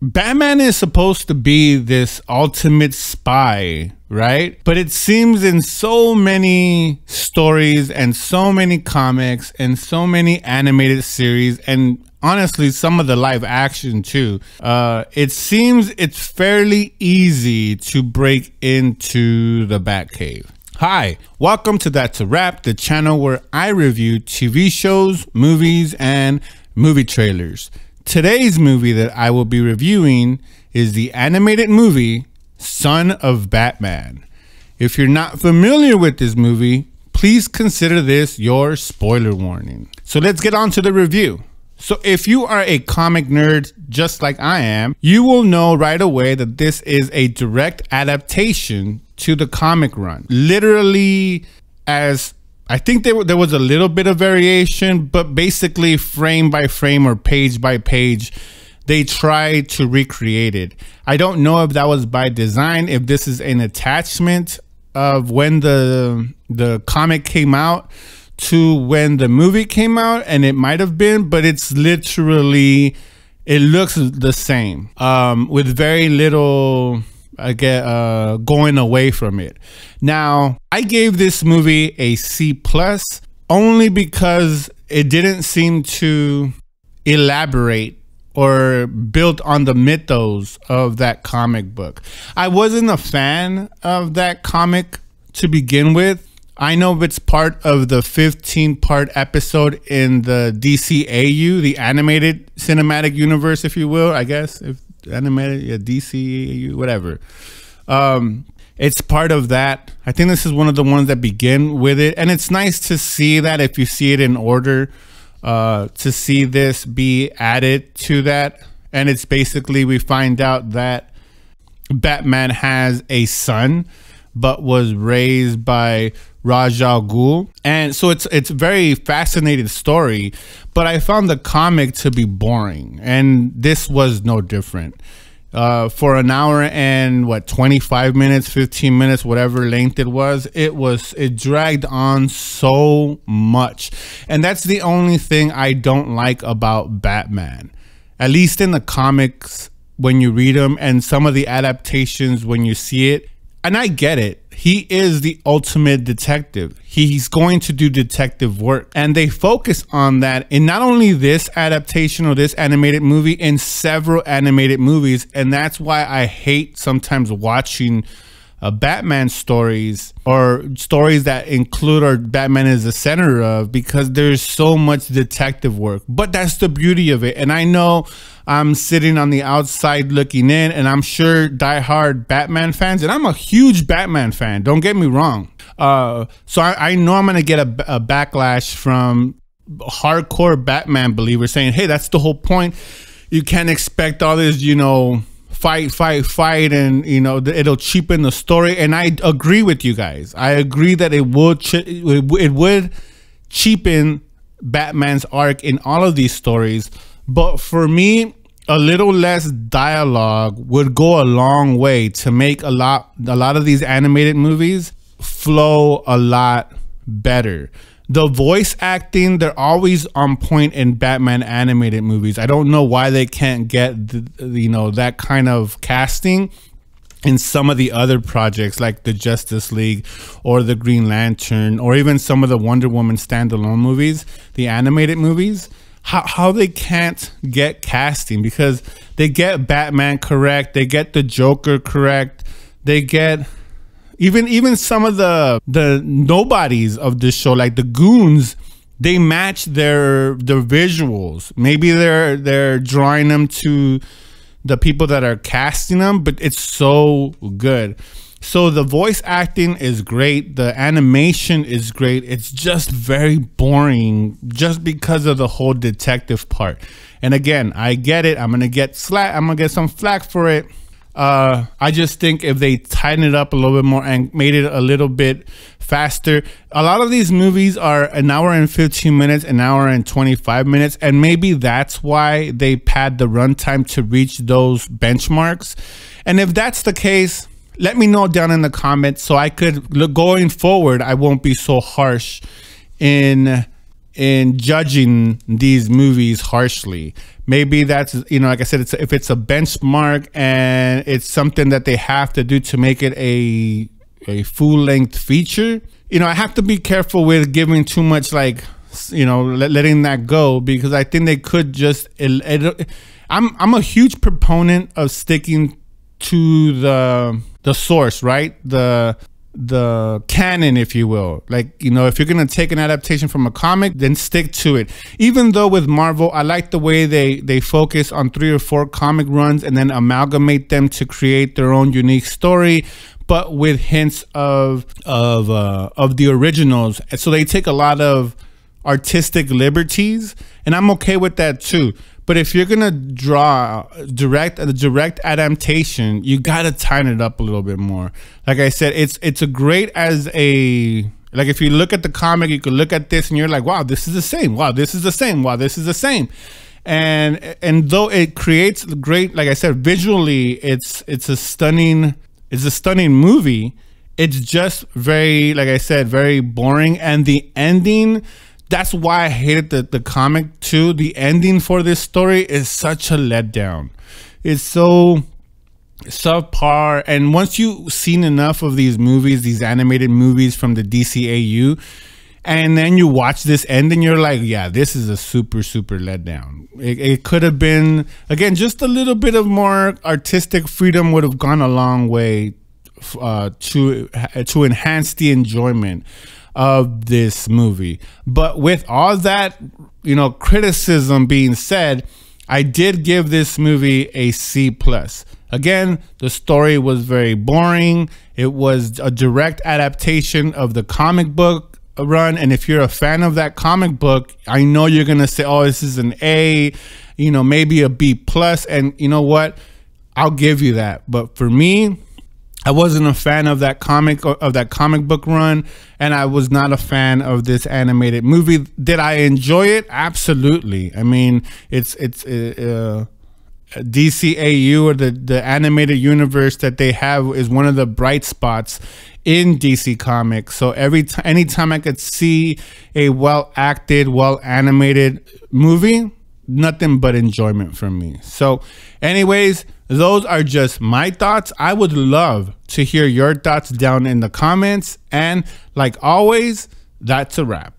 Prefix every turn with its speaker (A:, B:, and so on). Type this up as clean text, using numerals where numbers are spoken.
A: Batman is supposed to be this ultimate spy, right? But it seems in so many stories and so many comics and so many animated series, and honestly some of the live action too, it seems it's fairly easy to break into the Batcave. Hi, welcome to That's a Wrap, the channel where I review TV shows, movies, and movie trailers. Today's movie that I will be reviewing is the animated movie Son of Batman. If you're not familiar with this movie, please consider this your spoiler warning. So let's get on to the review. So if you are a comic nerd just like I am, you will know right away that this is a direct adaptation to the comic run. Literally, as I think there was a little bit of variation, but basically frame by frame or page by page, they tried to recreate it. I don't know if that was by design, if this is an attachment of when the comic came out to when the movie came out, and it might have been, but it's literally, it looks the same, with very little going away from it. Now, I gave this movie a C+ only because it didn't seem to elaborate or build on the mythos of that comic book. I wasn't a fan of that comic to begin with. I know it's part of the 15-part episode in the DCAU, the animated cinematic universe, if you will, I guess, if animated, yeah, DCAU, whatever. It's part of that. I think this is one of the ones that begin with it, and it's nice to see that, if you see it in order, to see this be added to that. And it's basically, we find out that Batman has a son but was raised by Ra's al Ghul, and so it's a very fascinating story, but I found the comic to be boring, and this was no different. For an hour and 25 minutes, 15 minutes, whatever length it dragged on so much. And that's the only thing I don't like about Batman, at least in the comics when you read them, and some of the adaptations when you see it. And I get it. He is the ultimate detective. He's going to do detective work. And they focus on that in not only this adaptation or this animated movie, in several animated movies. And that's why I hate sometimes watching Batman stories, or stories that include or Batman is the center of, because there's so much detective work. But that's the beauty of it. And I know I'm sitting on the outside looking in, and I'm sure diehard Batman fans, and I'm a huge Batman fan, don't get me wrong. So I know I'm gonna get a backlash from hardcore Batman believers saying, hey, that's the whole point. You can't expect all this, you know, fight, and you know, it'll cheapen the story. And I agree with you guys. I agree that it would cheapen Batman's arc in all of these stories. But for me, a little less dialogue would go a long way to make a lot of these animated movies flow a lot better. The voice acting, they're always on point in Batman animated movies. I don't know why they can't get you know, that kind of casting in some of the other projects like the Justice League or the Green Lantern, or even some of the Wonder Woman standalone movies, the animated movies. How they can't get casting, because they get Batman correct, they get the Joker correct, they get even some of the nobodies of this show, like the goons, they match their visuals. Maybe they're drawing them to the people that are casting them, but it's so good. So the voice acting is great, the animation is great. It's just very boring just because of the whole detective part. And again, I get it. I'm gonna get some flack for it. I just think if they tighten it up a little bit more and made it a little bit faster. A lot of these movies are an hour and 15 minutes, an hour and 25 minutes, and maybe that's why they pad the runtime to reach those benchmarks. And if that's the case, let me know down in the comments so I could, going forward, I won't be so harsh in in judging these movies harshly. Maybe that's, like I said, if it's a benchmark and it's something that they have to do to make it a full-length feature, I have to be careful with giving too much, like, letting that go, because I think they could just, I'm a huge proponent of sticking to the source, right? The canon, if you will. Like, if you're gonna take an adaptation from a comic, then stick to it. Even though with Marvel, I like the way they focus on 3 or 4 comic runs and then amalgamate them to create their own unique story, but with hints of the originals. So they take a lot of artistic liberties, and I'm okay with that too. But if you're gonna draw a direct adaptation, you gotta tighten it up a little bit more. Like I said, it's a great as a, like, if you look at the comic, you could look at this and you're like, wow, this is the same. Wow, this is the same. Wow, this is the same. And though it creates great, like I said, visually, it's a stunning movie. It's just very, like I said, very boring. And the ending, that's why I hated the comic too. The ending for this story is such a letdown. It's so subpar. And once you've seen enough of these movies, these animated movies from the DCAU, and then you watch this ending, you're like, yeah, this is a super letdown. It could have been, again, just a little bit of more artistic freedom would have gone a long way to enhance the enjoyment of this movie. But with all that, criticism being said, I did give this movie a C+. Again, the story was very boring. It was a direct adaptation of the comic book run, and if you're a fan of that comic book, I know you're gonna say, oh, this is an A, maybe a B+, and you know what, I'll give you that. But for me, I wasn't a fan of that comic book run, and I was not a fan of this animated movie. Did I enjoy it? Absolutely. I mean, it's DCAU, or the animated universe that they have, is one of the bright spots in DC Comics. So anytime I could see a well-acted, well-animated movie, nothing but enjoyment from me. So anyways, those are just my thoughts. I would love to hear your thoughts down in the comments. And like always, that's a wrap.